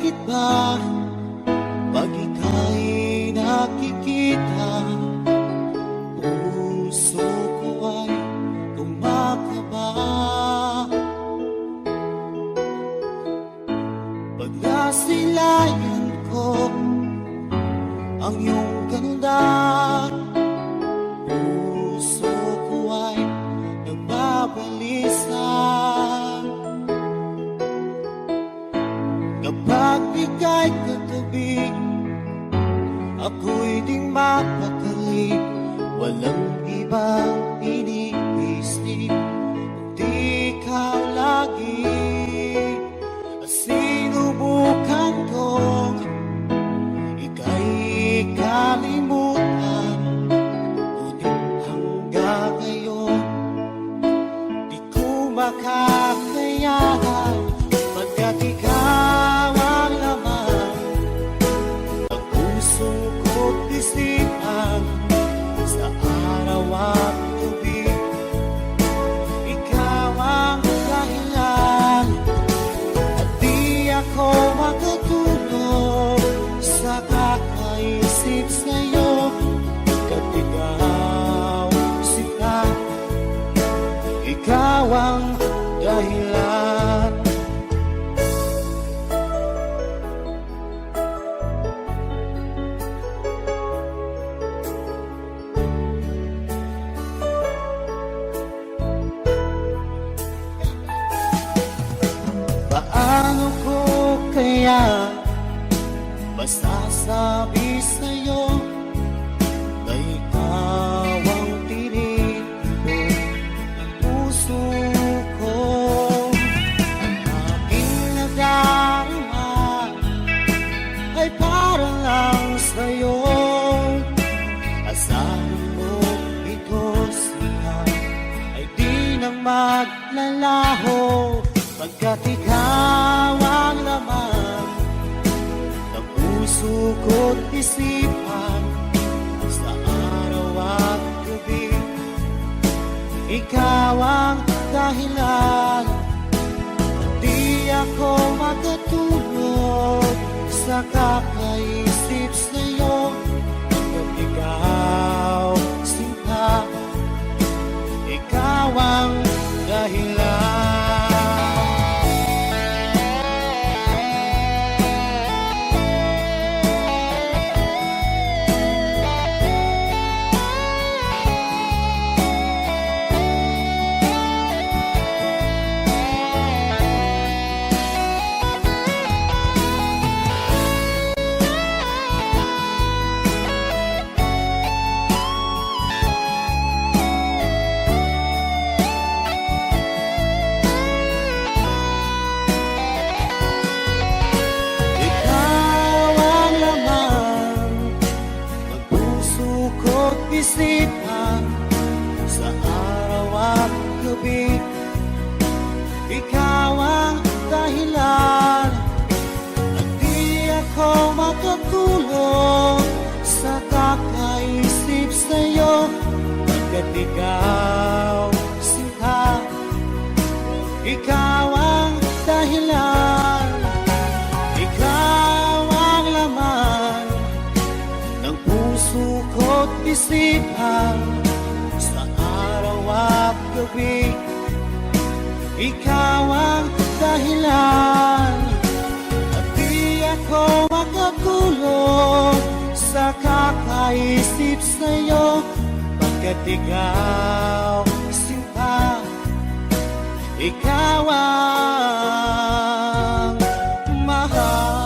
bakit ba pag ika'y nakikita, puso ko ay kumakaba? Pag nasilayan ko ang iyong ganda, puso ko ay nagbabalisa. Kapag ika'y katabi, ako'y di mapakali. Walang ibang iniisip, kundi ikaw lagi. Sinubukan kong ika'y kalimutan, ngunit hanggang ngayon di ko makakayanan. Pagkat ikaw ang laman ng puso ko't isipan, sa araw at gabi ikaw ang dahilan. At di ako makatulog sa kakaisip sa'yo, pagkat ikaw sila, ikaw ang dahilan. Paano ko kaya masasabi sa'yo na ikaw ang tinitibok ng puso ko? Ang aking nadarama ay para lang sa'yo. Asahan mo ito siya ay di nang maglalaho, pagkat ikaw ang laman ng puso ko't isipan, sa araw at gabi ikaw ang dahilan. Di ako makatulog sa kakaisip sa'yo, pagkat ikaw sinta, ikaw ang dahilan. Isipan, sa araw at gabi ikaw ang dahilan. At di ako makatulog sa kakaisip sa'yo, pagkat ikaw sinta, ikaw ang dahilan. Ikaw ang laman ng puso ko't isipan, sa araw at gabi ikaw ang dahilan. At di ako makatulog sa kakaisip sa'yo, pagkat ikaw sinta, ikaw ang mahal.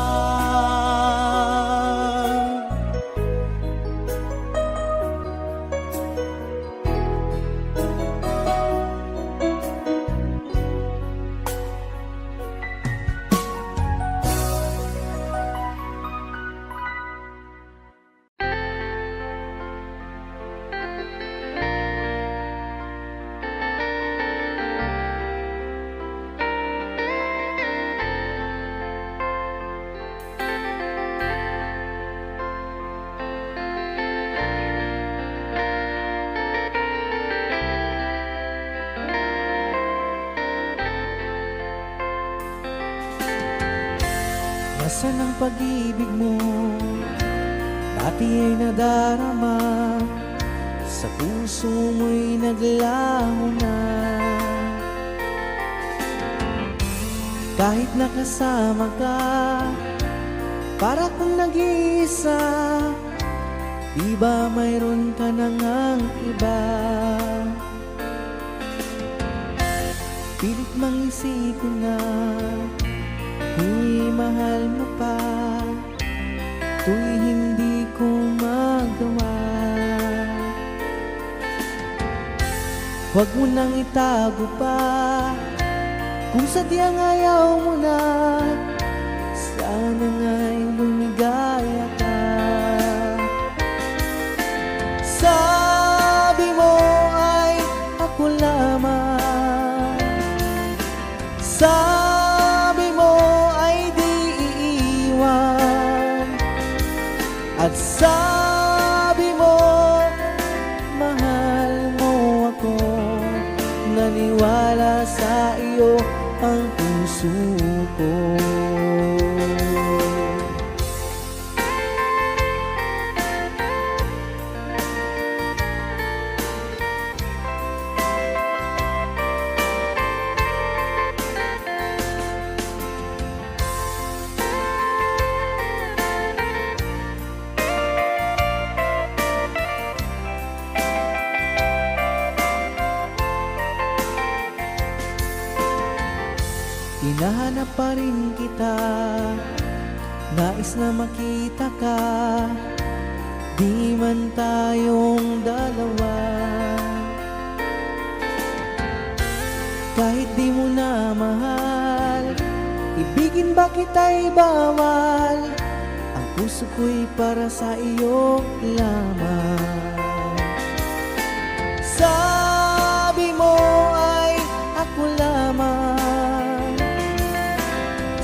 Asan ang pag-ibig mo? Dati ay nadarama, sa puso mo'y naglaho na. Kahit nakasama ka, para kung nag-iisa, di ba mayroon ka na ngang iba? Pilit mang isipin na mahal mo pa, to'y hindi ko magawa. Huwag mo nang itago pa, kung sadyang ayaw mo na, sana nga'y lumigaya ka. Sabi mo ay ako lamang, sabi mo ay di iiwan, at sabi mo mahal mo ako. Naniwala sa iyo ang puso ko. Hinahanap pa rin kita, nais na makita ka, di man tayong dalawa. Kahit di mo na mahal, ibigin ba kita'y bawal? Ang puso ko'y para sa iyo lamang. Sabi mo ay ako lamang,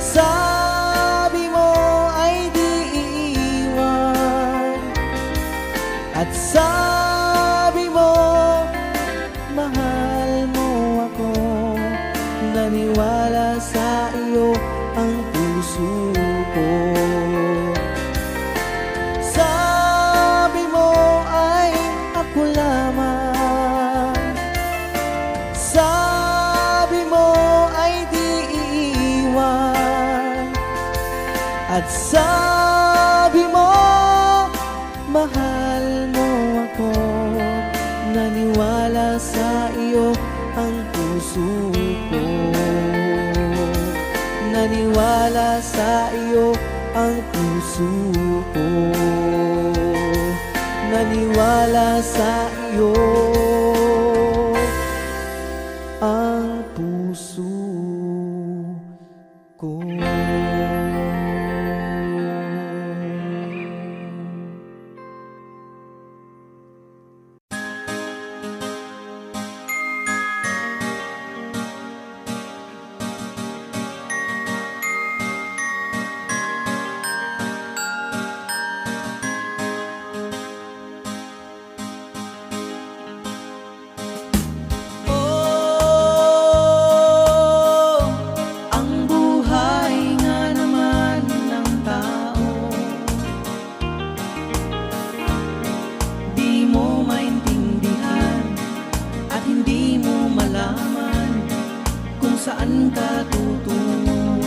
sabi mo ay di iiwan, at sabi mo mahal mo ako. Naniwala sa iyo ang puso ko. Sabi mo ay ako lamang, sabi mo ay di iiwan, at sabi mo mahal mo ako. Naniwala sa iyo ang puso ko. Naniwala sa iyo ang puso ko. Naniwala sa iyo ang puso ko. Saan ka tutungo?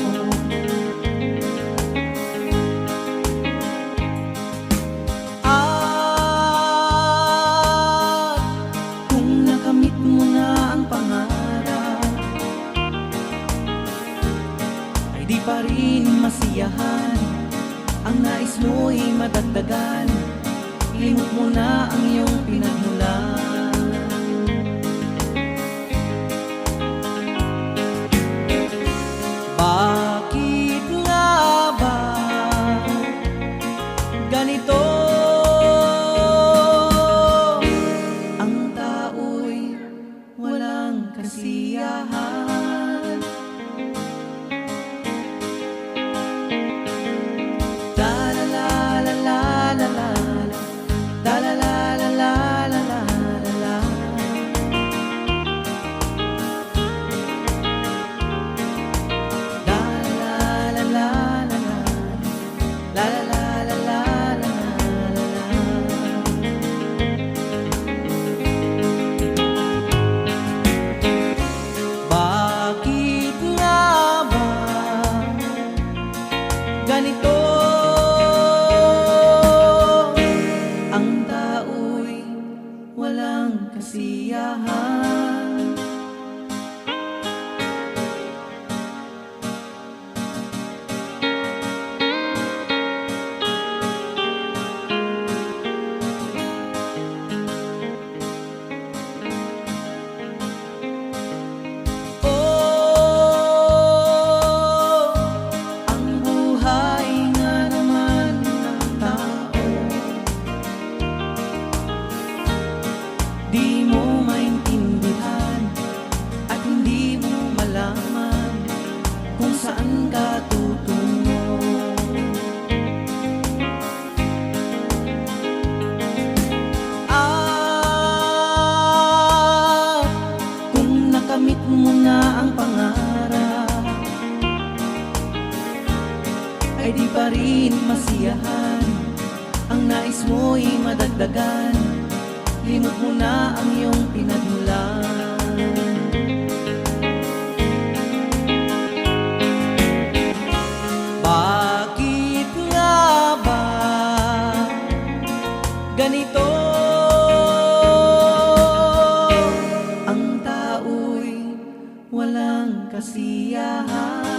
At kung nakamit mo na ang pangarap, ay di pa rin masiyahan. Ang nais mo'y madagdagan, limot mo na ang iyong pinagmulan. Bakit nga ba ganito? Ang tao'y walang kasiyahan. La la la la la la la la la la la la la la. ganito ang tao'y walang kasiyahan. Di mo maintindihan at hindi mo malaman kung saan ka tutungo. At kung nakamit mo na ang pangarap, ay di pa rin masiyahan. Ang nais mo'y madagdagan, limot mo na ang iyong pinagmulan. Bakit nga ba ganito ang tao'y walang kasiyahan?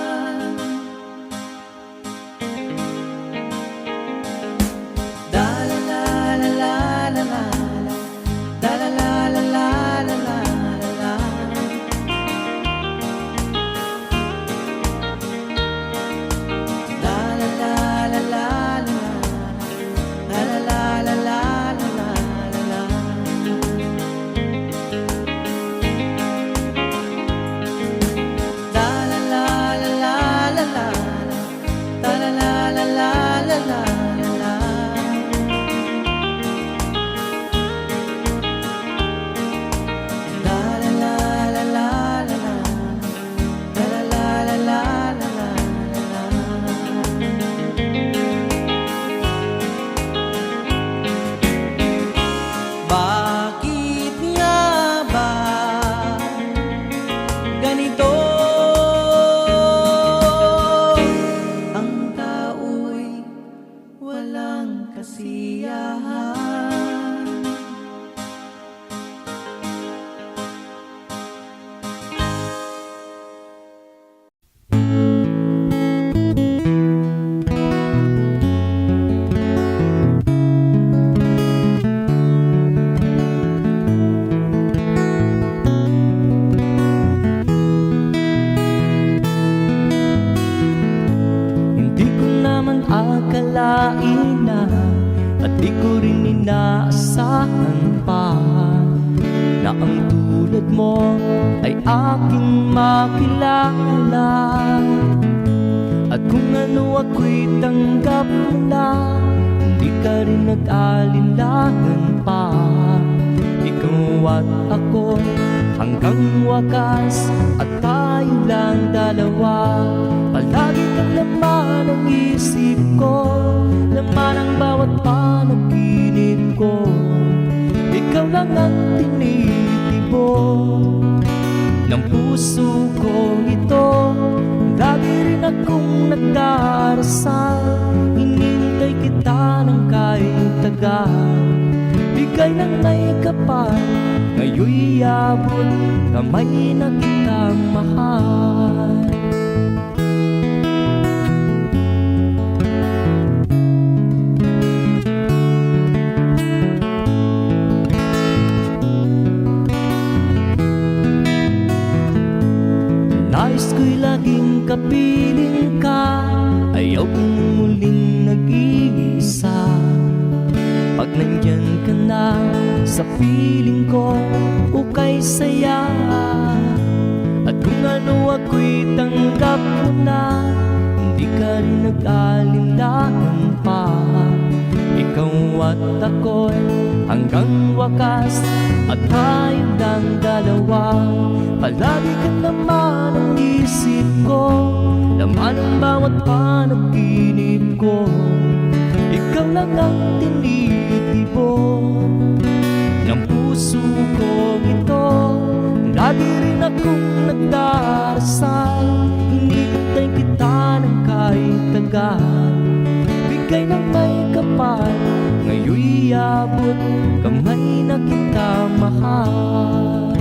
Bakit nga ba ganito ang tao'y walang kasiyahan? Akalain na at di ko rin inaasahan pa na ang tulad mo ay aking makilala. At kung ano ako'y tanggap mo na, hindi ka rin nag-alinlangan pa. Ikaw at ako hanggang wakas, at tayo lang dalawa. Palagi kang laman ng isip ko, laman ang bawat panaginip ko. Ikaw lang ang tinitibok ng puso ko ito. Lagi rin akong nagdarasal, hinintay kita ng kahit tagal. Bigay ng may kapal, ngayon'y abot kamay na kitang mahal. Nais ko'y laging kapiling ka, ayaw kong muling nag-iisa. Pag nandyan ka na sa piling ko, ukay saya. At kung ano ako'y tanggap mo na, hindi ka rin nag-alinlangan pa. Ikaw at ako'y hanggang wakas, at tayo lang dalawa. Palagi ka naman ang isip ko, laman ang bawat panaginip ko. Ikaw lang ang tinitibok ng puso ko ito. Lagi rin akong nagdarasal, hinintay kita ng kahit tagal. tagal. Bigay ng may kapal, ngayon'y abot kamay na kita mahal.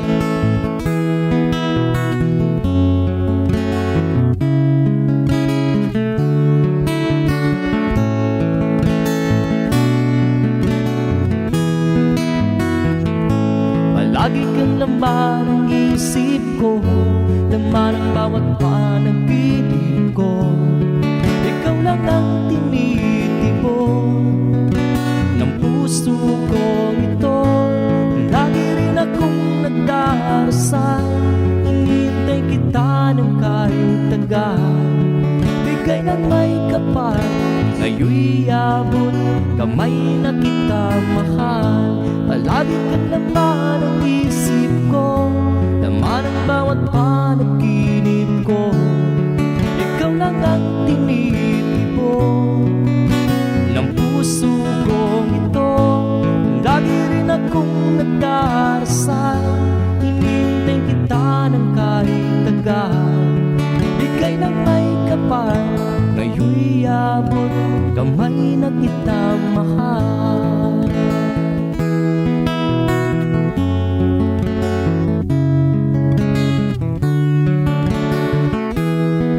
Palagi kang laman ng isip ko, laman ng bawat panaginip ko. Ikaw lang ang tinitipon ng puso ko ito. Lagi rin akong nagdarasal, hinihintay kita ng kahit tagal. Bigay ng may kapal, ngayon'y abot kamay na kita mahal. Palagi kang laman ng isip ko, laman ng bawat panaginip ko. Ikaw lang ang tinitipon ng puso kong ito. Lagi rin akong nagdarasal, hinihintay kita ng kahit tagal. Bigay ng may kapal, ngayon'y abot kamay na kita mahal.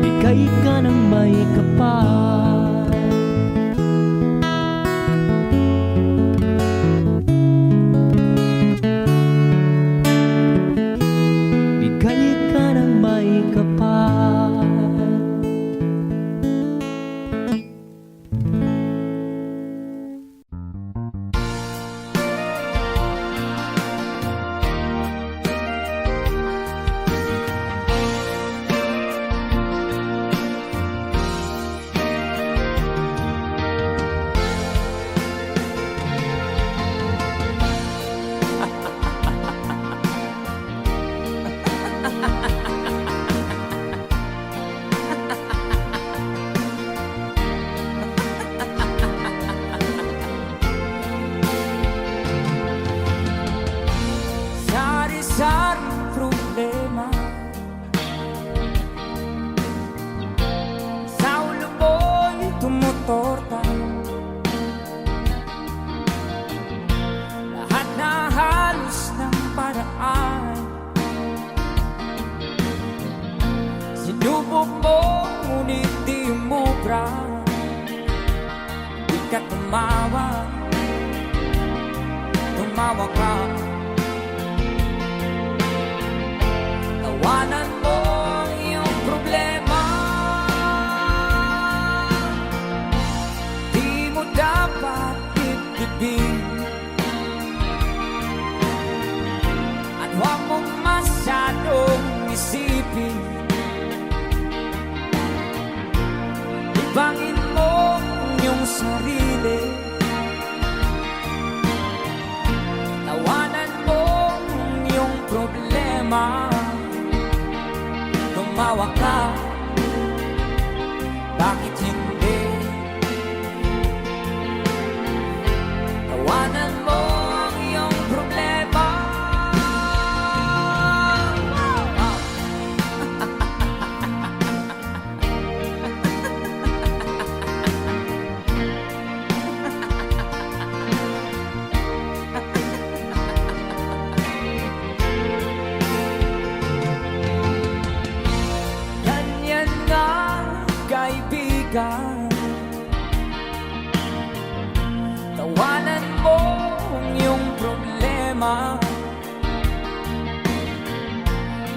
Bigay ka ng may kapal, bigay ka ng may kapal. Sari-saring problema sa ulo mo'y tumutorta. Lahat na halos ng paraan sinubok mo, ngunit di umubra. Di ka tumawa, tumawa ka. Tawanan mo ang iyong problema, di mo dapat ibigin. At huwag mong masyadong isipin, ibangin mo ang iyong sarili. Tawanan mo ang iyong problema, tumawa ka, bakit hindi? Tawanan mo ang iyong problema. Ganyan nga, kaibigan. Tawanan mo ang iyong problema.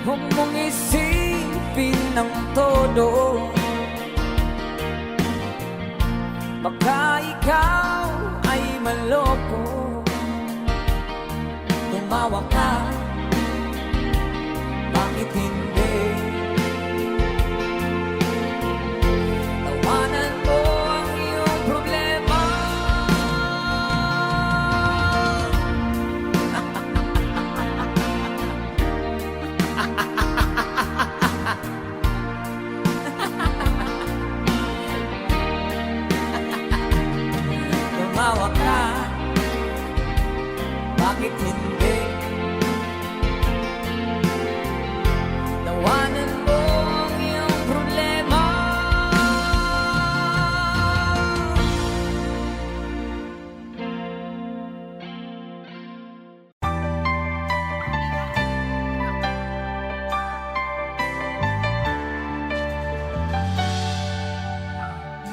Huwag mong isipin ng todo, baka ikaw ay maloko. Tumawa ka, bakit hindi? Tawanan mo ang iyong problema. Tumawa ka, bakit hindi?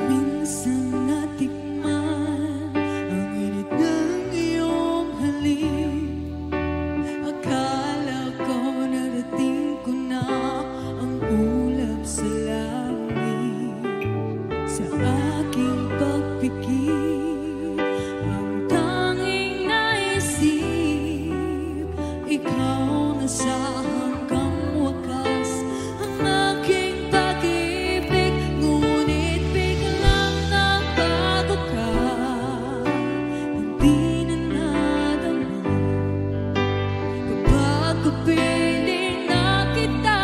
Minsan natikman ang init ng iyong halik. Akala ko narating ko na ang ulap sa langit. Sa aking pagpikit, ang tanging naisip, ikaw na sa hanggang wakas. Ang aking pag-ibig, ngunit biglang nabago ka. Hindi na nadama kapag kapiling na kita,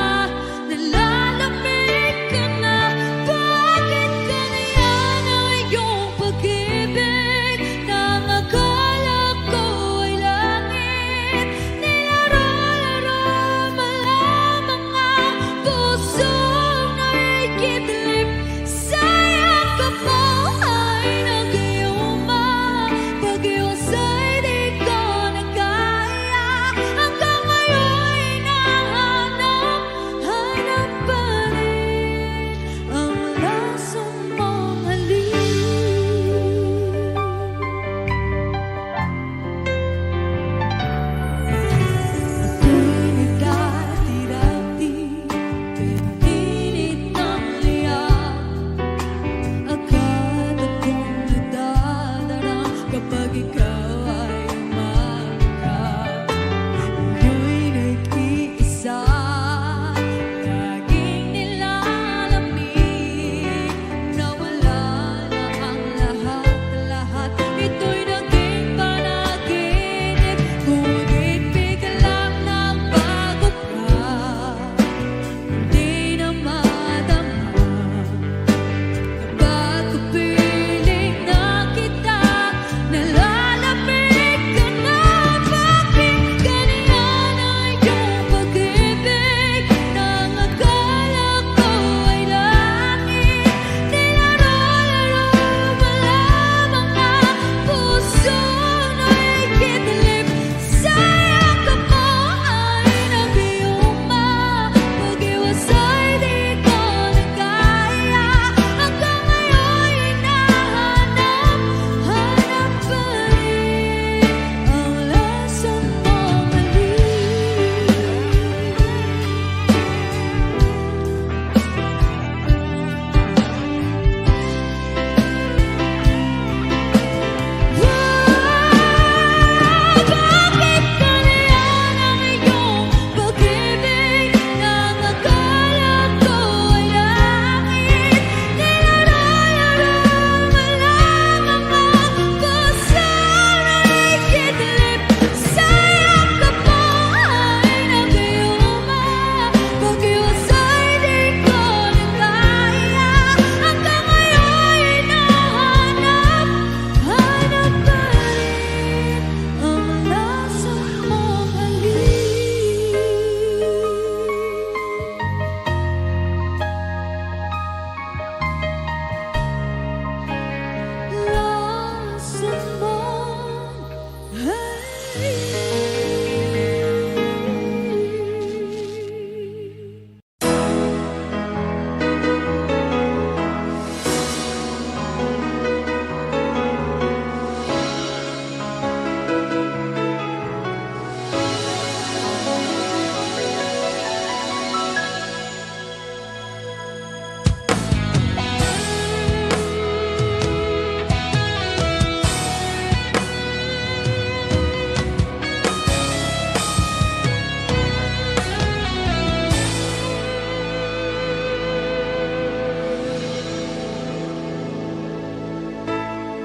nalalamig ka na. Bakit ganyan ang iyong pag-ibig? Nang akala ko ay langit, nilaro-laro mo lamang ang pusong nakikidlip. Sa yakap mo ay nag-iuma, pag-iwasay di ko na kaya. Hanggang ngayon hinahanap pa rin ang lasang mong halik. Ako'y nagdati-dati, pinag-init ng liyak. Agad akong nadadarang kapag ikaw ay umakyat. Ako'y nag-iisa, laging nilalamig. Nawala na ang lahat-lahat, ito'y naging panaginip. Ngunit biglang nabago ka, hindi na madama kapag kapiling na kita, nalalamig ka na. Bakit ganyan ang iyong pag-ibig? Nang akala ko ay langit, nilaro-laro mo lamang ang pusong nakikidlip. Sa yakap mo ay nag-iuma, pag-iwasay di ko na kaya. Hanggang ngayon hinahanap pa rin ang lasang mong Bakit ganyan ang iyong pag-ibig? Nang akala ko ay langit, nilaro-laro mo lamang ang pusong nakikidlip. Sa yakap mo ay nag-iuma, pag-iwasay di ko na kaya. Hanggang ngayon hinahanap pa rin ang lasang mong halik. Lasang mong halik.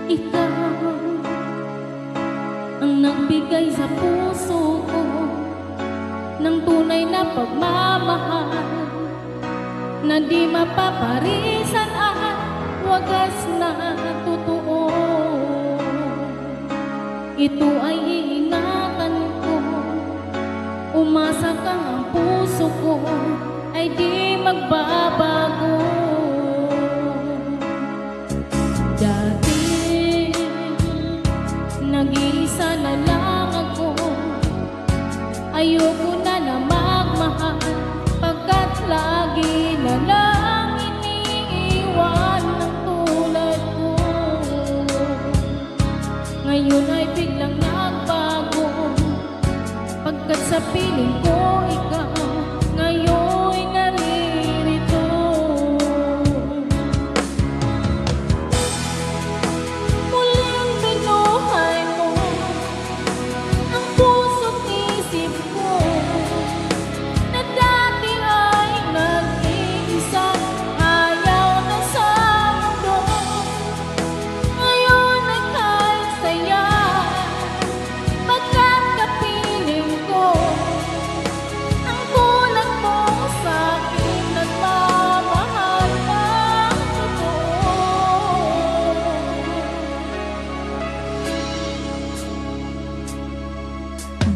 Ikaw ang nagbigay sa puso ko ng tunay na pagmamahal na di mapaparisan at wagas na totoo. Ito ay iingatan ko, umasa kang ang puso ko ay di magbabago. Dati nag-iisa na lang ako, ayoko na na magmahal, pagkat lagi na lang iniiwan ng tulad.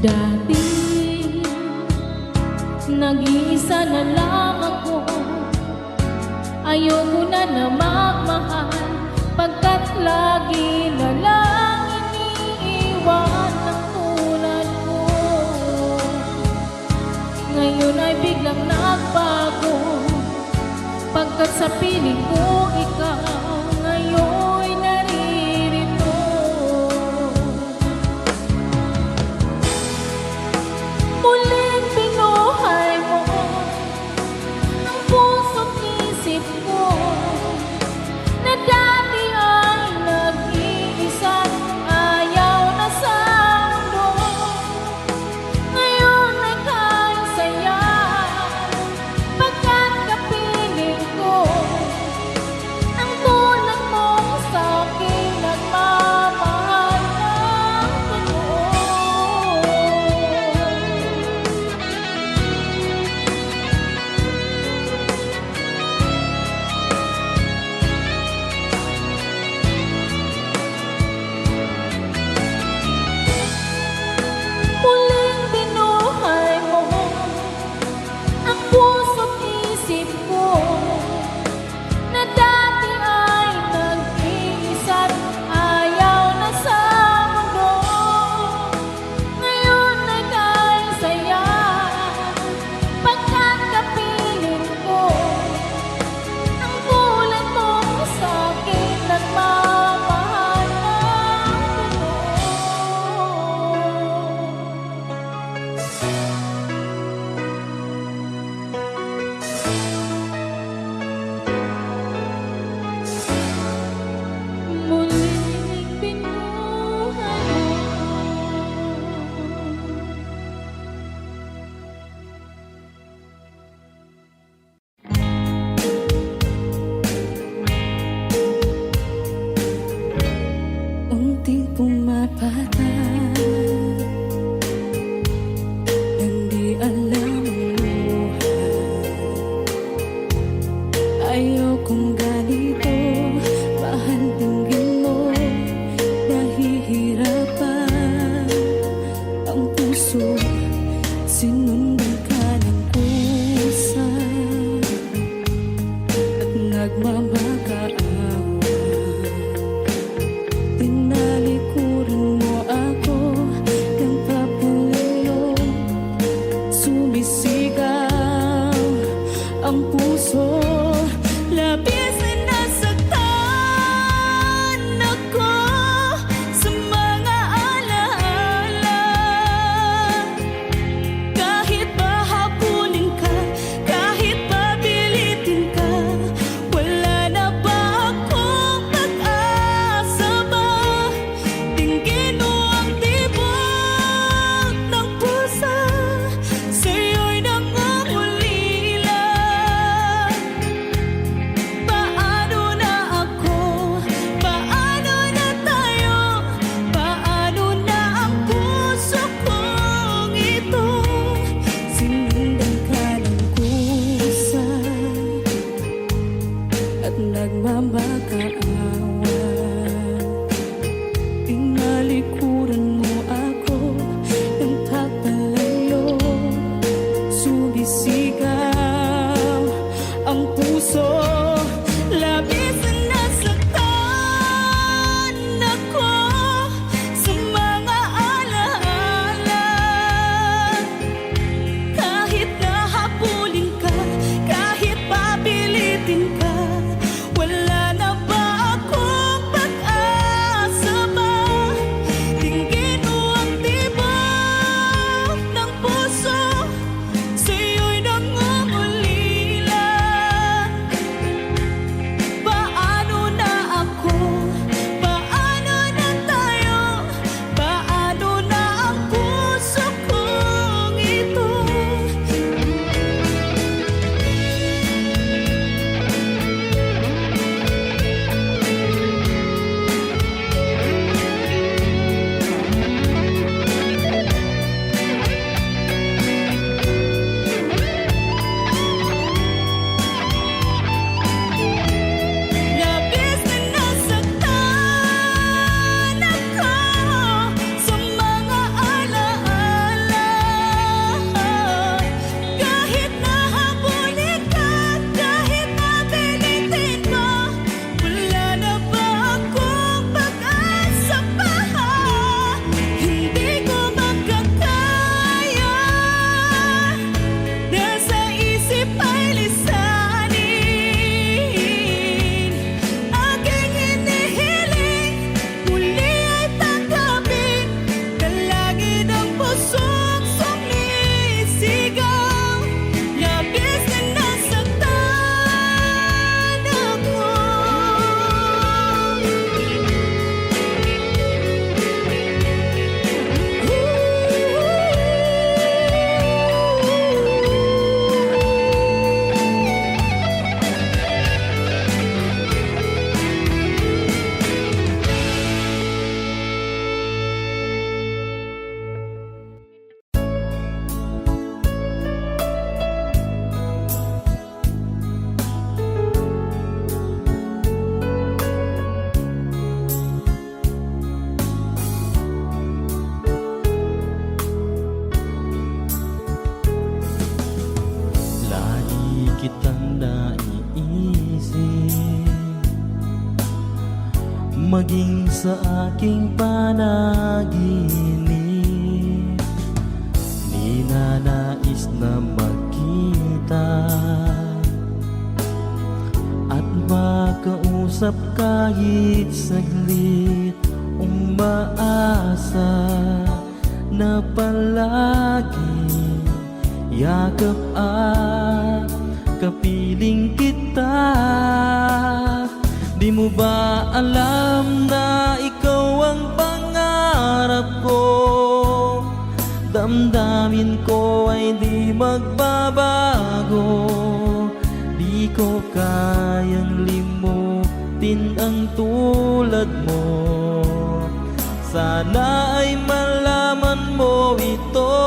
Dati nag-iisa na lang ako, ayoko na na magmahal, pagkat lagi na lang iniiwan ang tulad ko. Ngayon ay biglang nagbago, pagkat sa piling ko ikaw ngayon naririto. Muling binuhay mo ang puso't isip ko, na dati ay nag-iisa, ayaw na sa mundo. Ngayon ay kahit saya, pagkat kapiling ko ang tulad mo sa akin, nagmamahal ng totoo. Muling binuhay mo ang puso't isip ko, na dati ay nag-iisa't ayaw na sa mundo. Ngayon ay kahit saya, pagkat kapiling ko ang tulad mo sa akin, nagmamahal ng totoo. Muling binuhay Unting pumapatag nang di alam ang buhay. Ayaw kong ganito, mahal tingin mo, nahihirapan ang puso, sinundan ka ng kusa at nagmamakaawa. Tinalikuran mo ako ng papalayo, sumisigaw ang puso, labis na nasaktan ako sa mga alaala. Kahit pa habulin ka, kahit pa pilitin ka, wala na ba akong pag-asa ba? Tingin mo ang tibok ng puso, sa'yo'y nangungulila. Paano na ako? Paano na tayo? Paano na ang puso kong ito? Sinundan ka ng kusa at nagmamakaawa. Tinalikuran mo ako ng papalayo, sumisigaw ang puso, labis na nasaktan ako sa mga alaala. Kahit na habulin ka, kahit pa pilitin ka, wala na ba akong maging sa aking panaginip. Di na nais na magkita at makausap kahit saglit. Umaasa na palagi yakap at kapiling kita. Di mo ba alam na ikaw ang pangarap ko? Damdamin ko ay di magbabago. Di ko kayang limutin ang tulad mo. Sana ay malaman mo ito.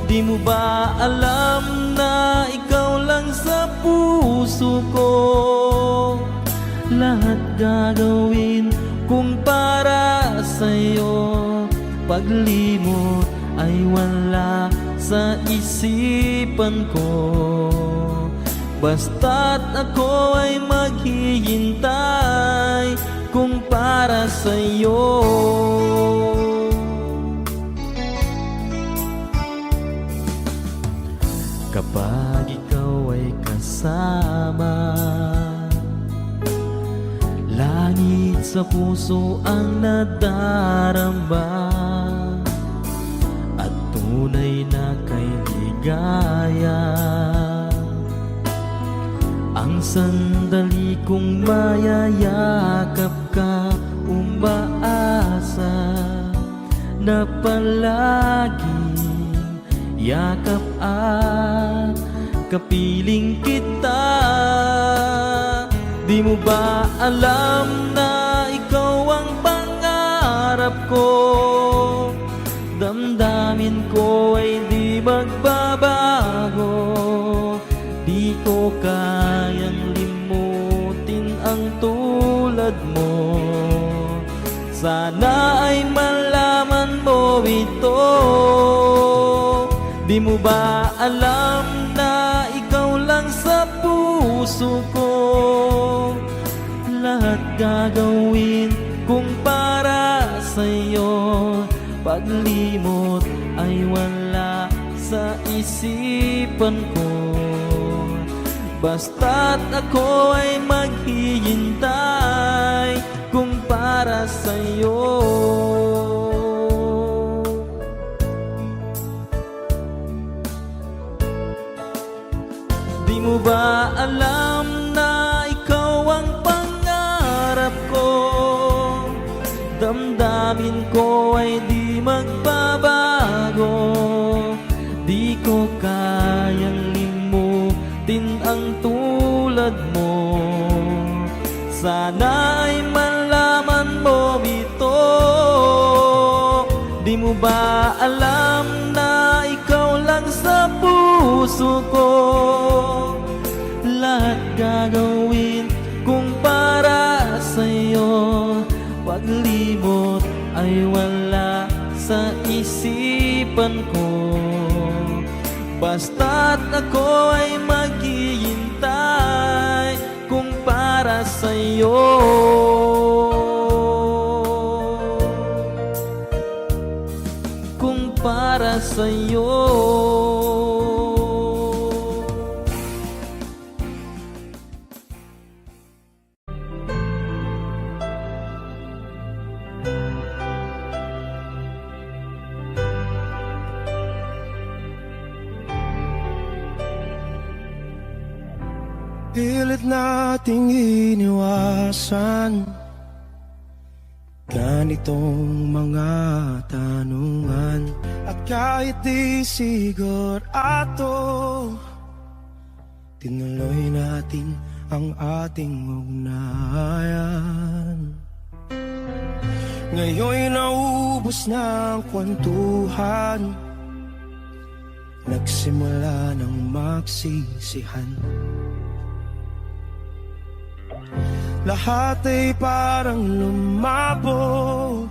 Di mo ba alam na ikaw lang sa puso ko? Lahat gagawin kung para sa'yo. Paglimot ay wala sa isipan ko. Basta't ako ay maghihintay kung para sa'yo. Kapag ikaw ay kasama, langit sa puso ang nadarama, at tunay na kay ligaya. Ang sandali kong mayayakap ka, umaasa na palaging yakap at kapiling kita. Di mo ba alam na ikaw ang pangarap ko? Damdamin ko ay di magbabago. Di ko kayang limutin ang tulad mo. Sana ay malaman mo ito. Di mo ba alam na ikaw lang sa puso ko? Lahat gagawin kung para sa'yo. Paglimot ay wala sa isipan ko. Basta't ako ay maghihintay kung para sa'yo. Di mo ba alam na ikaw ang pangarap ko? Damdamin ko ay di magbabago. Di ko kayang limutin ang tulad mo. Sana ay malaman mo ito. Di mo ba alam na ikaw lang sa puso ko? Lahat gagawin kung para sa'yo. Paglimot ay wala sa isipan ko. Basta't ako ay maghihintay kung para sa'yo. Kung para sa'yo. Pilit nating iniwasan ganitong mga tanungan. At kahit di sigurado, tinuloy natin ang ating ugnayan. Ngayon'y naubos na ang kwentuhan, nagsimula ng magsisihan. Lahat ay parang lumabo,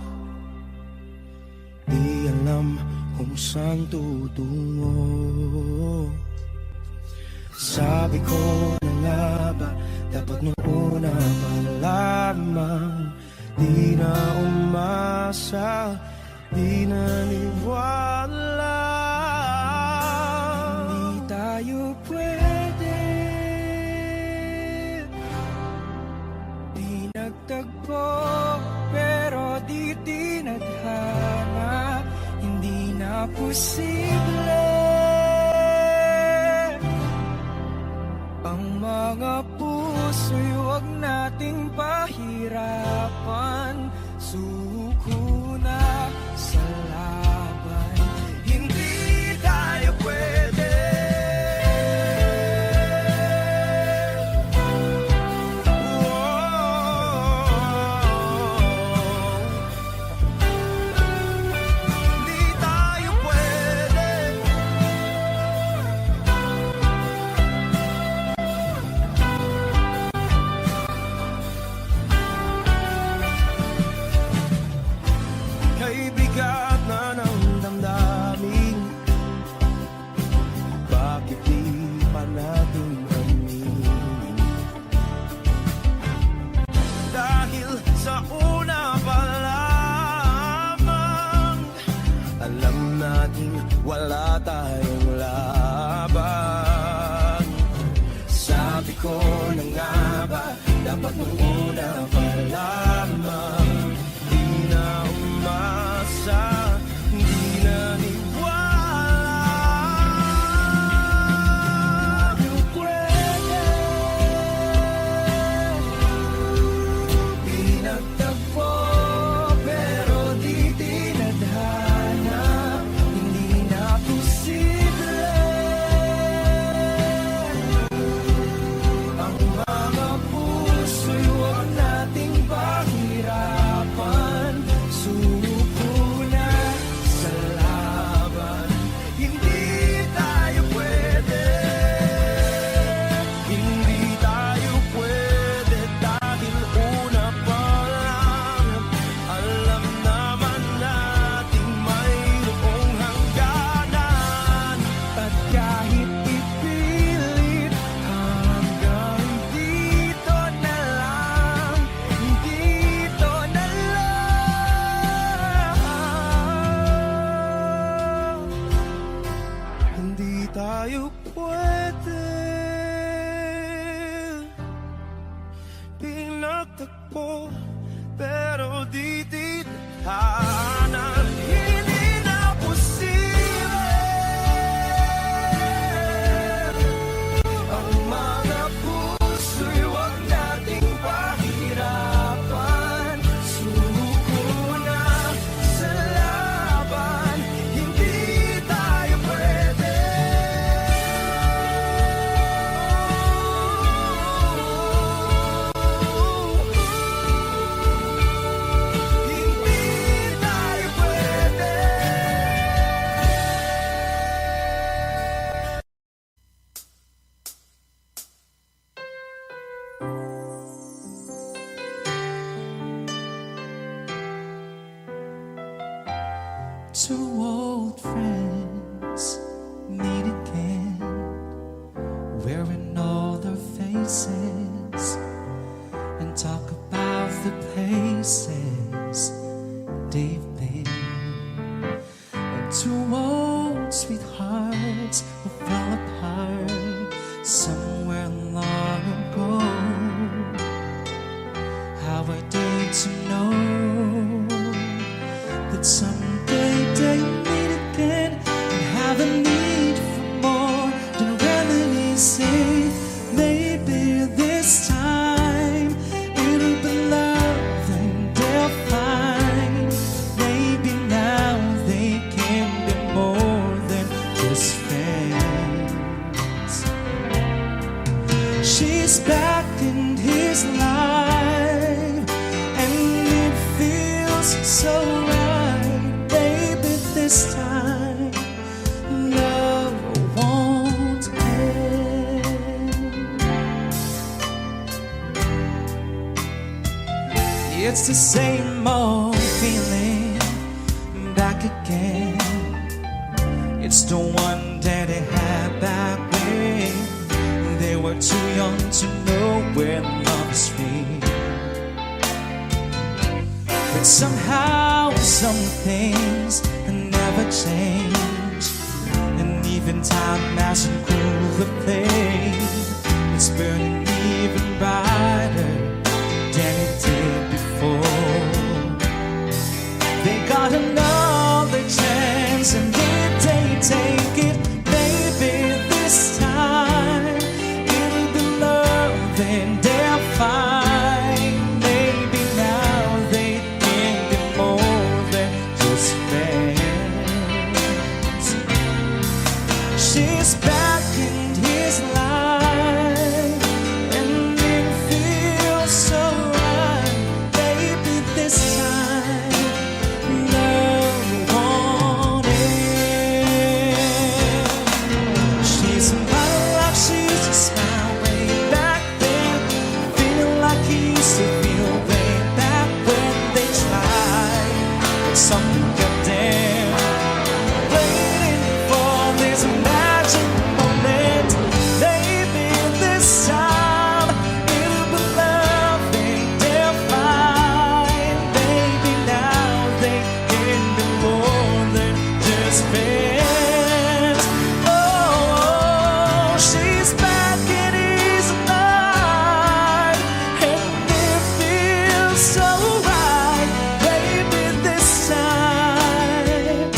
di alam kung saan tutungo. Sabi ko na nga ba, dapat nung una pa lang lamang. Di na umasa, di naniwala. Hindi tayo pwede, di nagtagpo, pero di tinadhana. Hindi na posible ang mga puso'y huwag nating pahirapan. Suko na sa laban, hindi tayo pwede. Hindi tayo pwede. Kay bigat na ng damdamin, bakit di pa natin aminin? Dahil sa una pa lamang, alam natin wala tayong laban. Sabi ko na nga ba, dapat nung una pa lamang. Di na umasa, di naniwala. Di pwede, di nagtagpo, pero di tinadhana. Hindi na posible ang mga puso'y huwag nating pahirapan. Suko na sa laban, hindi tayo pwede. Hindi tayo pwede dahil una pa lang, alam naman natin mayroong hangganan. At kahit ipilit, hanggang dito na lang, dito na lang. Hindi tayo pwede, pinagtagpo, pero di tinadhana. Hindi na posible ang mga puso'y huwag nating pahirapan. Suko na sa laban, hindi tayo pwede. Hindi tayo pwede. Two old friends meet again, wearing all their faces, and talk about the places they've been. And two old sweethearts who fell apart somewhere long ago. How are they to know that someday they meet again and have a need for more than remedies? Say maybe this time it'll be love and they'll find. Maybe now they can be more than just friends. She's back in his life and it feels so right. Baby, this time love won't end. It's the same old feeling back again. It's the one that they had back when they were too young to know where love is real. Somehow some things never change, and even time hasn't cooled the flame. It's burning even brighter than it did before. They got another chance, and if they take it, maybe this time it'll be love and they'll find. Maybe now they think they're more than just friends. She's back in his life, and it feels so right. Maybe this time love won't end. She's smiling like she used to smile way back then, feeling like he used to feel way back when they tried, but something kept them waiting for this magic moment. Maybe this time it'll be love and they'll find. Maybe now they can be more than just friends. Oh, she's back in his life, and it feels so right. Maybe this time,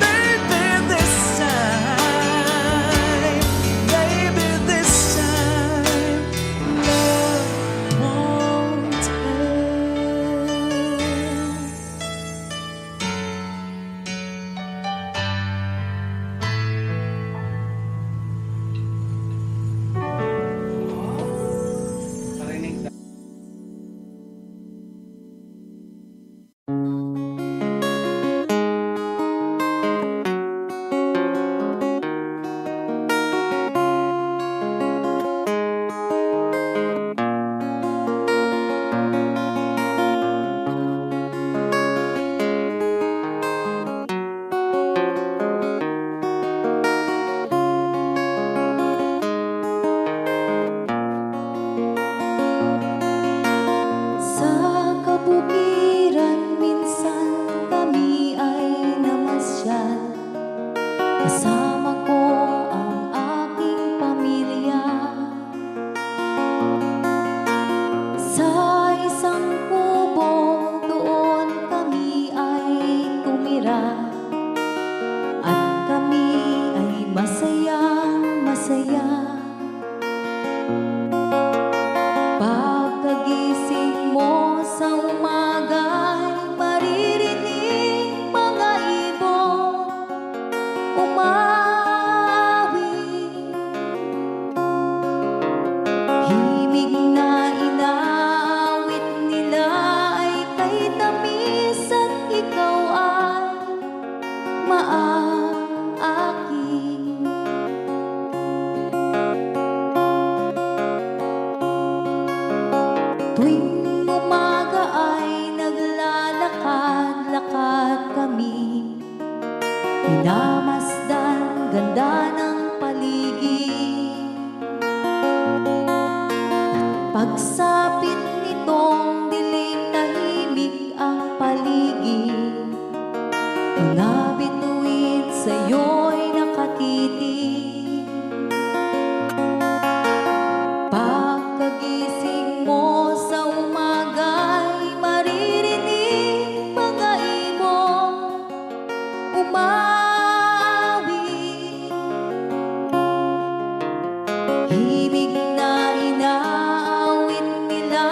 maybe this time, maybe this time, love won't end. Sa kabukiran minsan kami ay namasyal. Kasama ko ang aking pamilya. Sa isang kubo doon kami ay tumira, at kami ay masayang masaya. Pagkagising mo sa umaga'y maririnig mga ibon umawi. Himig na inaawit nila ay kay tamis, at ikaw ay maaaking. Tuwing umaga ay naglalakad-lakad kami, minamasdan ganda ng paligid. Pagsapit nitong dilim, tahimik ang paligid. Mga bituin sa'yo'y nakatitig. Pagkagising mo sa umaga'y maririnig mga ibon umawi. Himig na inaawit nila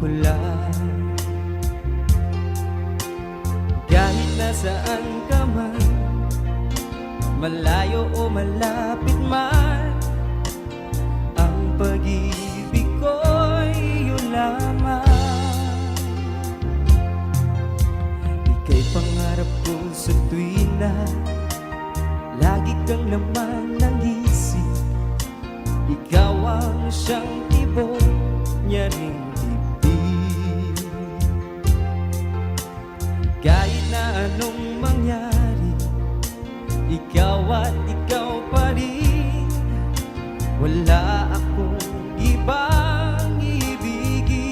ko lang. Kahit nasaan ka man, malayo o malapit man, ang pag-ibig ko'y iyo lamang. Ika'y pangarap ko sa tuwin na lagi kang laman ng isip. Ikaw ang siyang tibok niya ring dibdib. Kahit na anong mangyari, ikaw at ikaw pa rin. Wala akong ibang ibigin.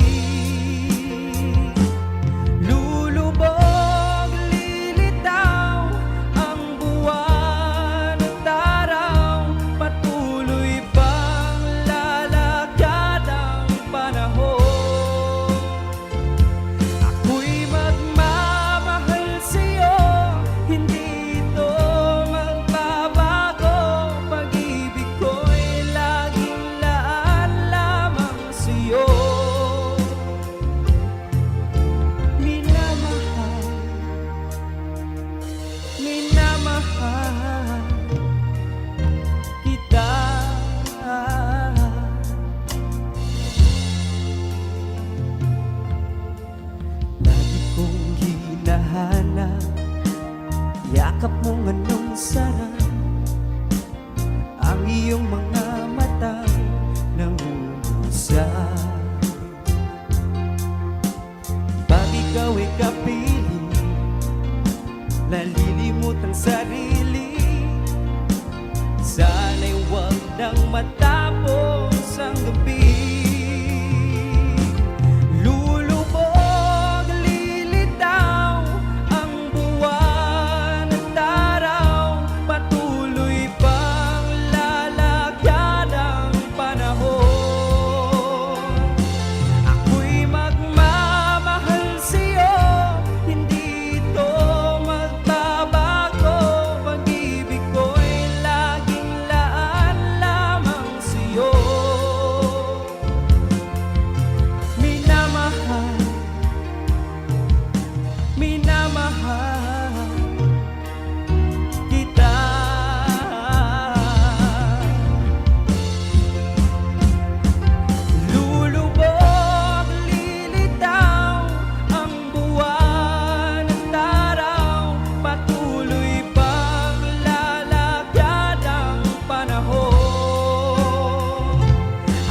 Lulubog, lilitaw ang buwan at araw, patuloy pang lalakad ang panahon. Ako'y magmamahal sa'yo, hindi ito magbabago. Pag-ibig ko'y laging laan lamang sa'yo. Minamahal, minamahal kita. Lagi kong hinahanap yakap mong anong sarap, ang iyong mga mata nangungusap. Pag ikaw ay kapiling, nalilimot ang sarili. Sana'y huwag nang matapos ang gabi. Lulubog, lilitaw ang buwan at araw, patuloy pang lalakad ang panahon. Ako'y magmamahal sa'yo, hindi ito magbabago. Pag-ibig ko'y laging laan lamang sa'yo. Minamahal, minamahal kita. Lulubog, lilitaw ang buwan at araw, patuloy pang lalakad ang panahon.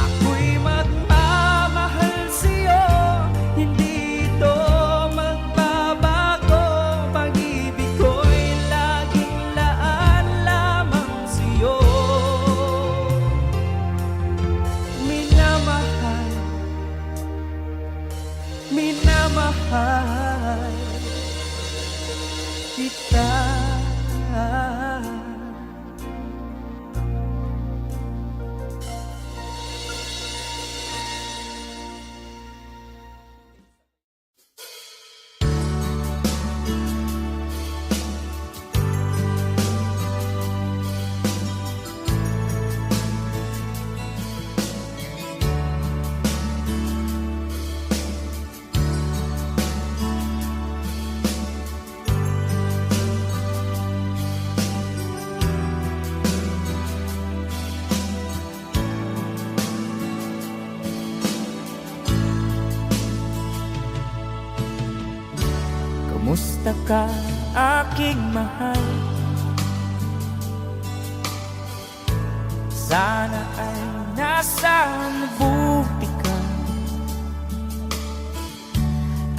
Ako'y magmamahal sa'yo, hindi ito magbabago. Pag-ibig ko'y laging laan lamang sa'yo. Minamahal, minamahal kita. Kumusta ka, aking mahal? Sana ay nasa mabuti ka.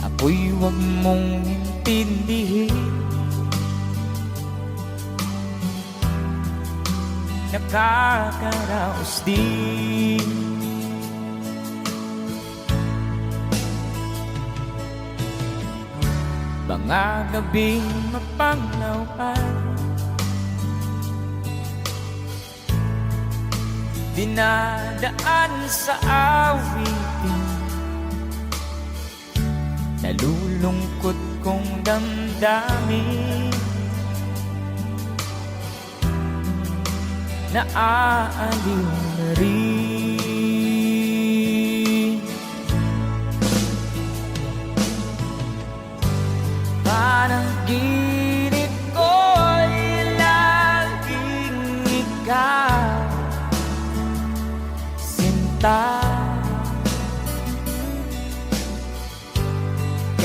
Ako'y huwag mong intindihin. Nakakaraos din. Mga gabing mapanglawan, dinadaan sa awitin, nalulungkot kong damdamin, naaaliw na rin.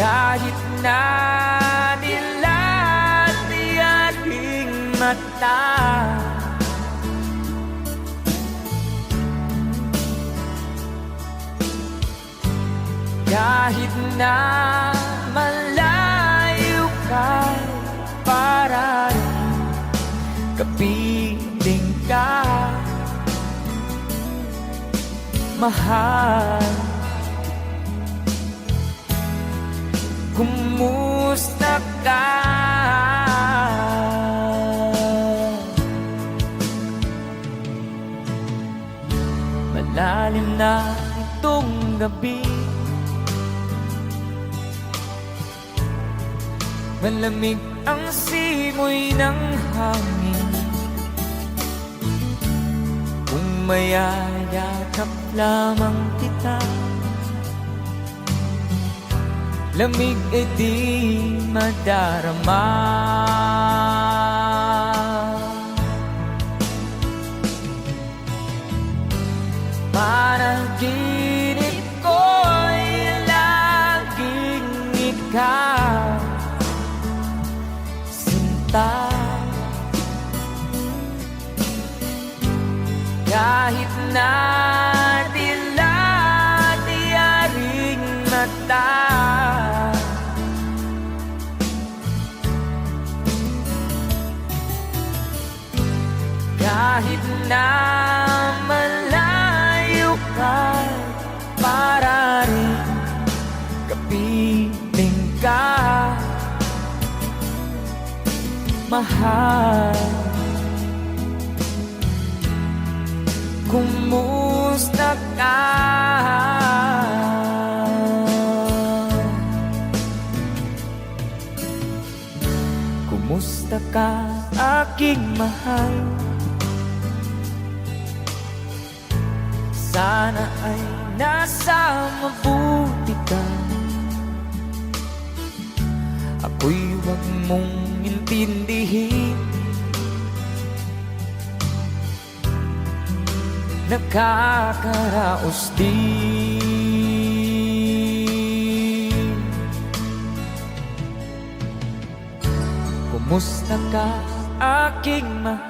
Kahit na dilat di aking mata, kahit na malayo ka, para rin kapiling ka, mahal. Kumusta ka? Malalim na itong gabi, malamig ang simoy ng hangin. Kung mayayakap lamang kita, lamig ay di madarama. Panaginip ko'y laging ikaw, sinta. Kahit na dilat di aring mata, kahit na malayo ka, para rin kapiling ka, mahal. Kumusta ka? Kumusta ka, aking mahal? Sana ay nasa mabuti ka. Ako'y huwag mong intindihin, nakakaraos din. Kumusta ka, aking mahal?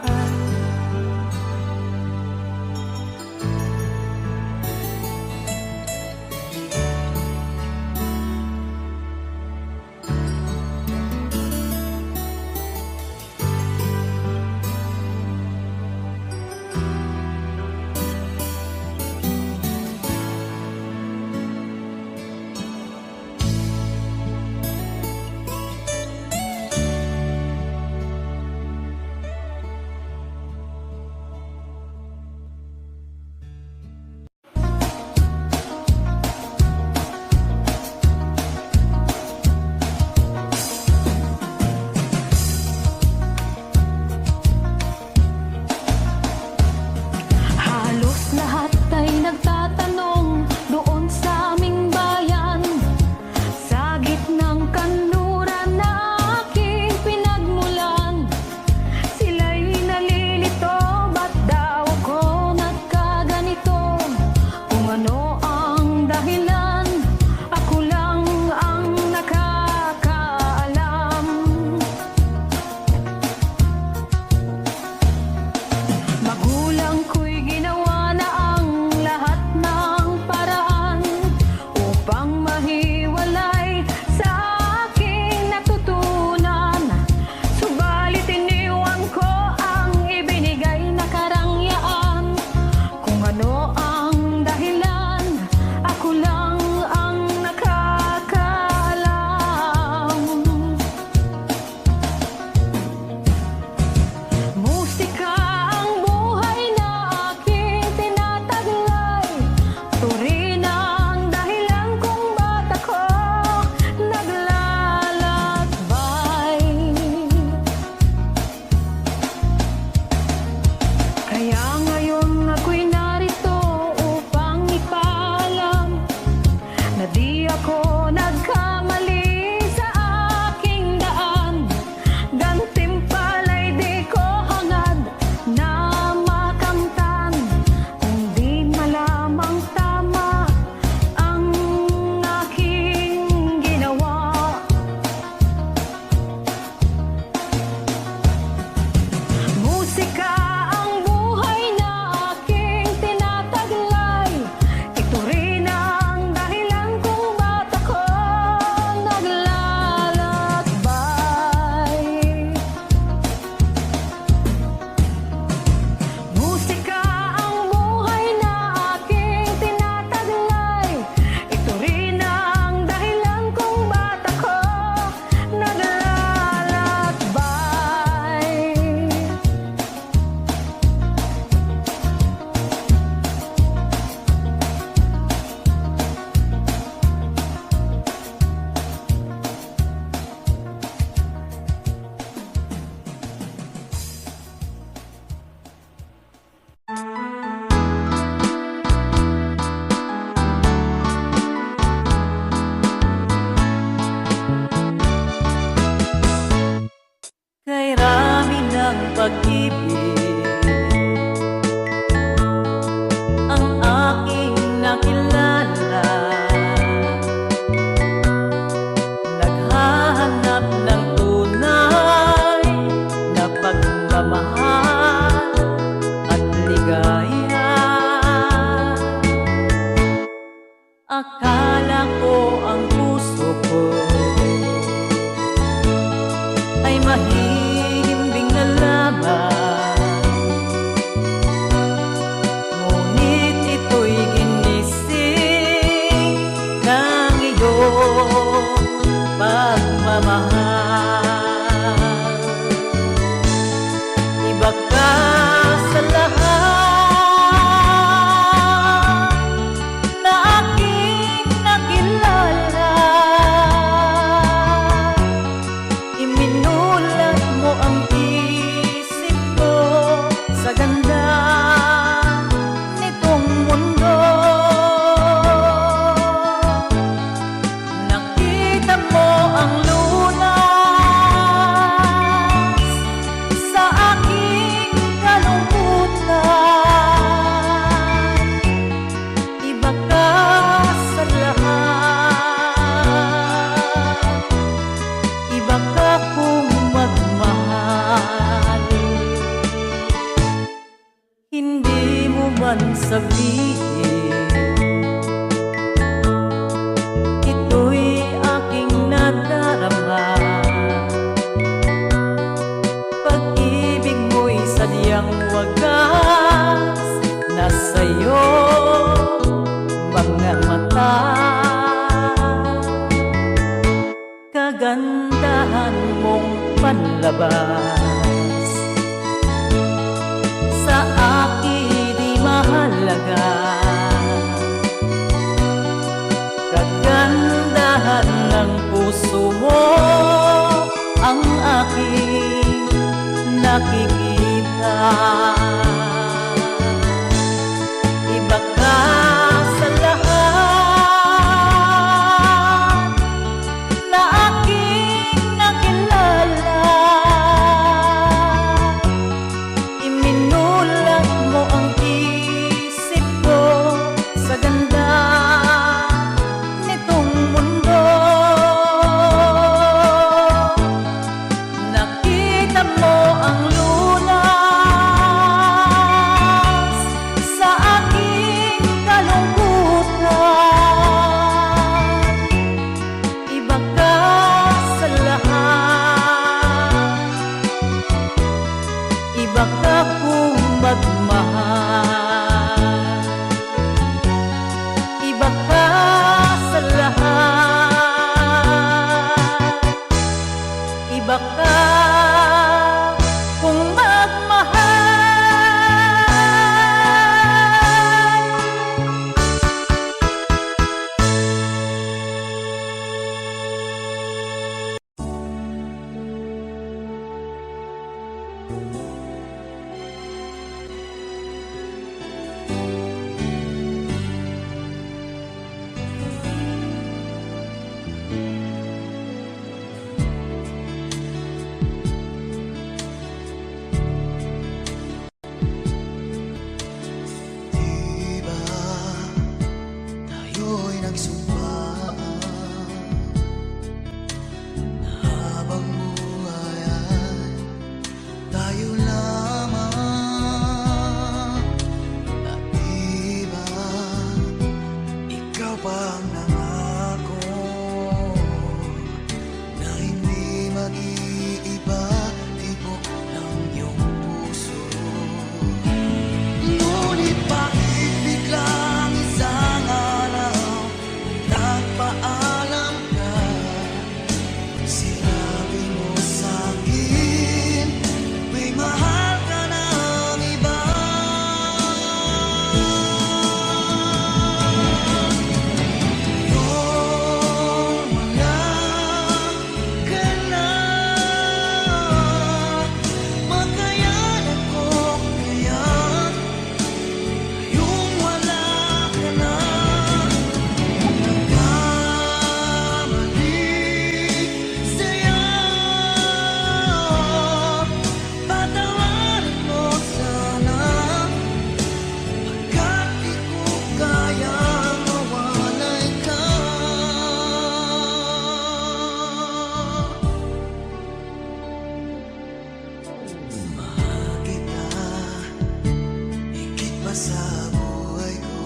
pagmamahal. Iba ka sa lahat na aking nakilala. Iminulat mo ang isip ko sa ganda nitong mundo. Nakita mo ang lunas sa aking kalungkutan. Iba ka sa lahat, iba ka kung magmahal. Hindi mo man sabihin, ito'y aking nadarama. Pag-ibig mo'y sadyang wagas, nasa'yo mga mata. Kagandahan mong panlabas sa akin di mahalaga. Kagandahan ng puso mo ang aking nakikita. Iba ka sa lahat na aking nakilala. Iminulat mo ang isip ko sa ganda nitong mundo. Nakita mo ang lunas sa aking kalungkutan. Iba ka sa lahat, iba ka kung magmahal. Iba ka sa lahat, iba ka kung magmahal. Diba tayo'y nagsumpaan na habang buhay ay tayo lamang. At diba ikaw pa ang nangako na hindi mag-iiba, tibok ng iyong puso. Ngunit bakit biglang isang araw nagpaalam ka? Sinabi mo sa'kin may mahal ka ng iba. Yung wala ka na, makayanan ko kaya yung wala ka na. Nagkamali sa'yo, patawarin mo sana, pagkat di ko kayang mawalay ka. Mahal kita higit pa sa buhay ko.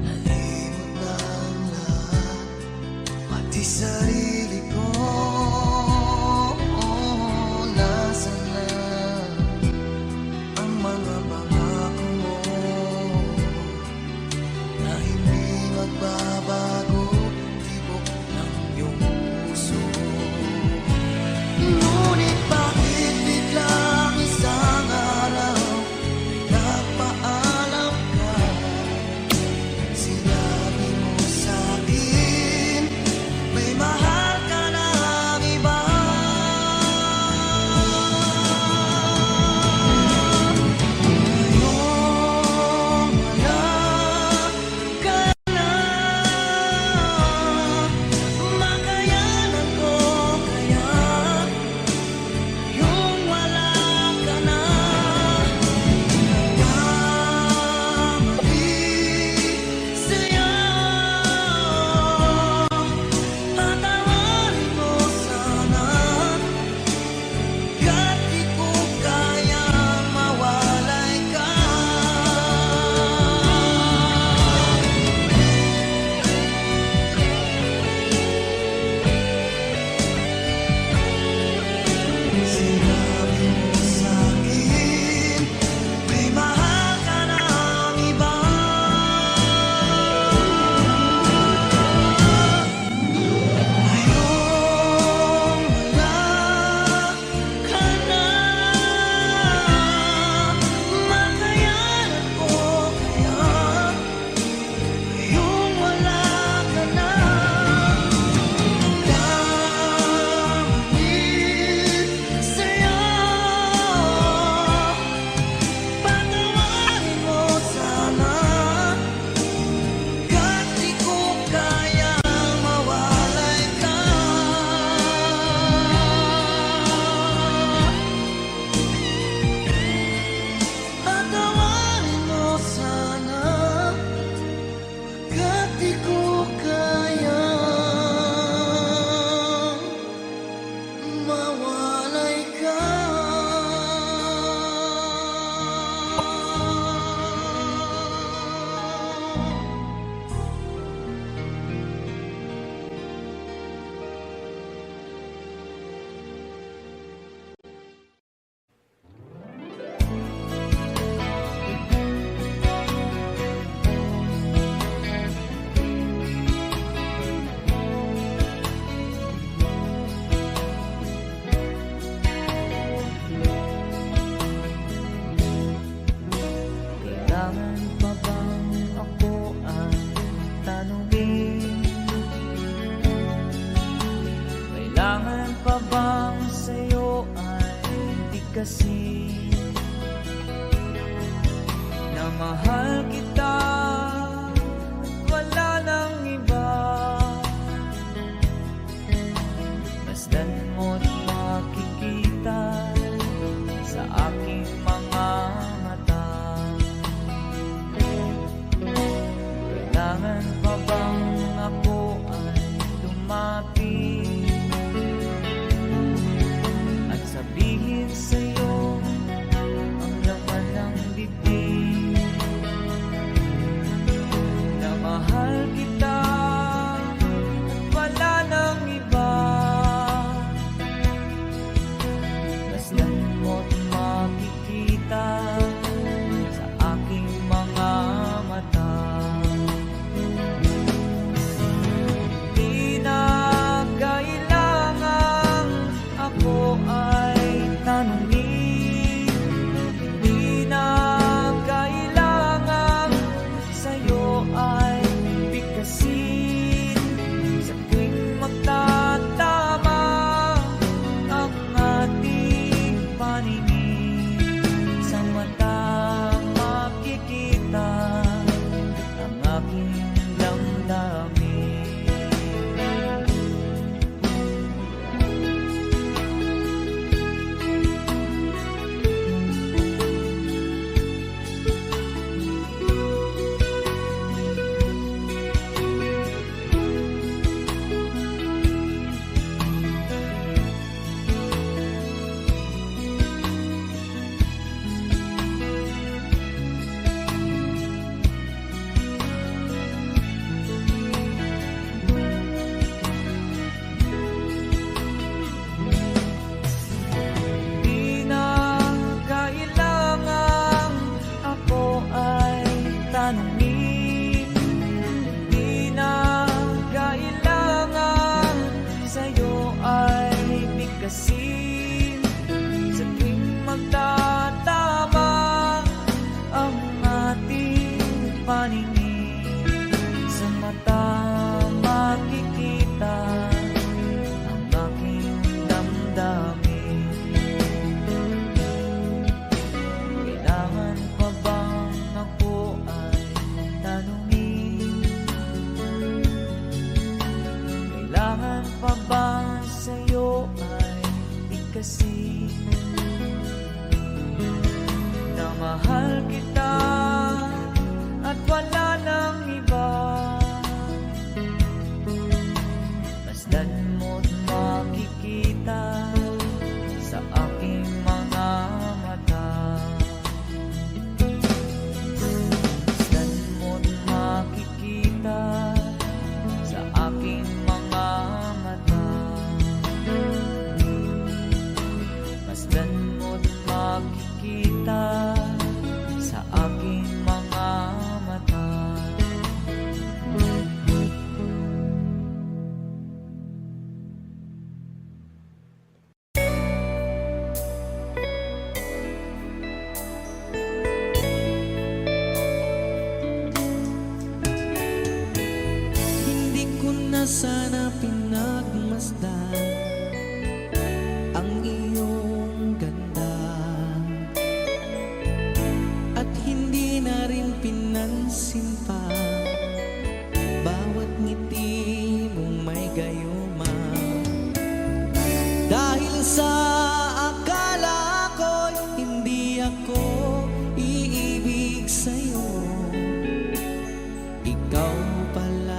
Nalimot na ang lahat, pati sarili ko. Nasaan na ang mga pangako mo na hindi magbaba di ko kaya mawalay ka. Kailangan pa bang ako ang tanungin? Kailangan pa bang sa'yo ay di kasi na mahal kita at wala nang iba? Masdan mo't makikita sa aking mga mata. Kailangan pa bang ako ay lumapit at sabihin sa'yo ang laman ng bibig na mahal kita at wala nang iba? Masdan mo't makikita sa aking mga mata. Di na kailangang ako ay tanungin, di na kailangang sa'yo ay bigkasin. Sa tuwing magtatama ang ating paningin, sa mata makikita ang aking damdamin. Di na kailangang ako ay tanungin, di na kailangang sa'yo ay bigkasin. Sa tuwing magtatama ang ating paningin, sa mata makikita ang aking damdamin. Kailangan pa bang ako ay tanungin? Kailangan pa bang sa'yo ay bigkasin na mahal kita at wala nang iba? Masdan mo't makikita sa aking mga mata. Masdan mo't makikita sa aking mga mata. Masdan mo't makikita sa aking mga mata. Hindi ko na sana pinagmasdan ang iyong ganda, at hindi na rin pinansin pa bawat ngiti mong may gayuma. Dahil sa akala ko'y hindi ako iibig sa'yo, ikaw pala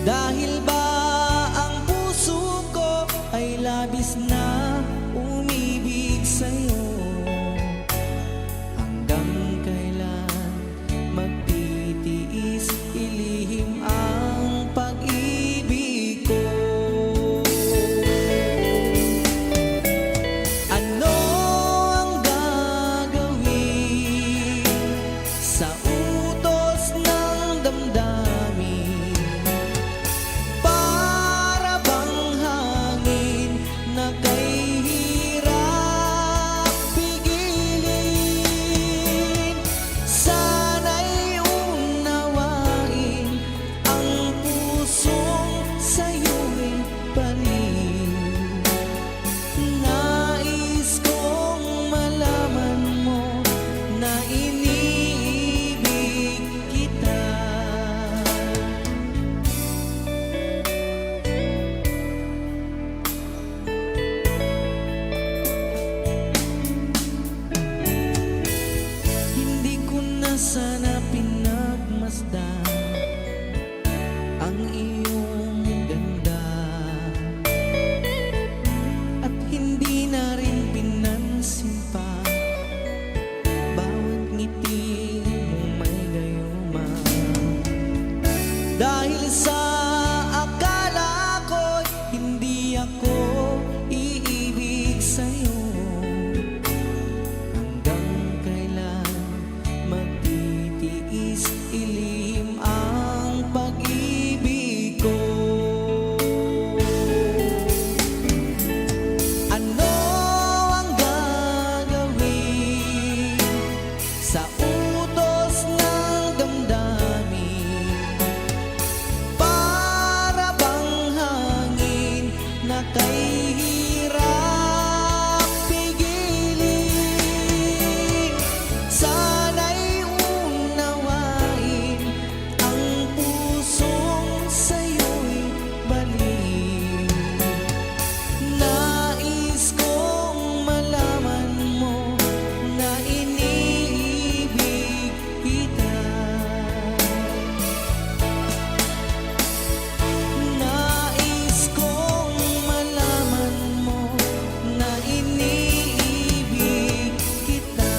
Dahil ba ang puso ko ay labis na umibig sa'yo? Hanggang kailan magtitiis ilihim ang pag-ibig ko? Ano ang gagawin sa utos ng damdamin? Para bang hangin na kay hirap pigilin? Sana'y unawain ang pusong sa'yo'y baliw. Nais kong malaman mo na iniibig kita. Hindi ko na sana pinagmasdan ang iyong ganda, at hindi na rin pinansin pa bawat ngiti mo may gayuma. Dahil sa akala ko'y hindi ako iibig sa'yo. Hanggang kailan magtitiis ilihim ang pag-ibig ko? Ano ang gagawin sa utos ng damdamin? Para bang hangin na kay hirap pigilin? Sana'y unawain ang pusong sa'yo'y baliw. Nais kong malaman mo na iniibig kita. Nais kong malaman mo na iniibig kita.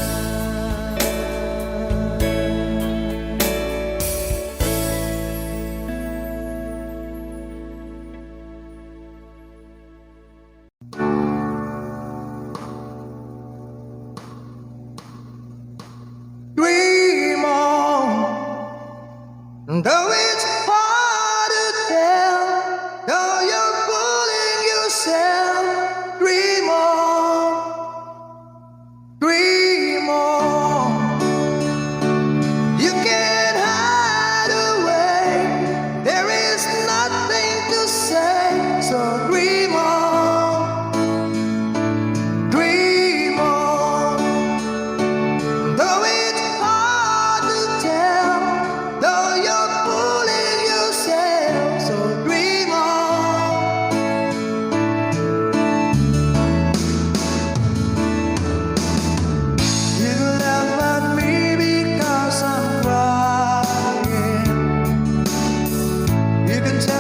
Dream on, though it's hard to tell, though you're fooling yourself. Dream on, dream on. You can't hide away, there is nothing to say, so dream on, dream on. Though it's hard to tell, though you're fooling yourself, so dream on. You can laugh at me because I'm crying. You can tell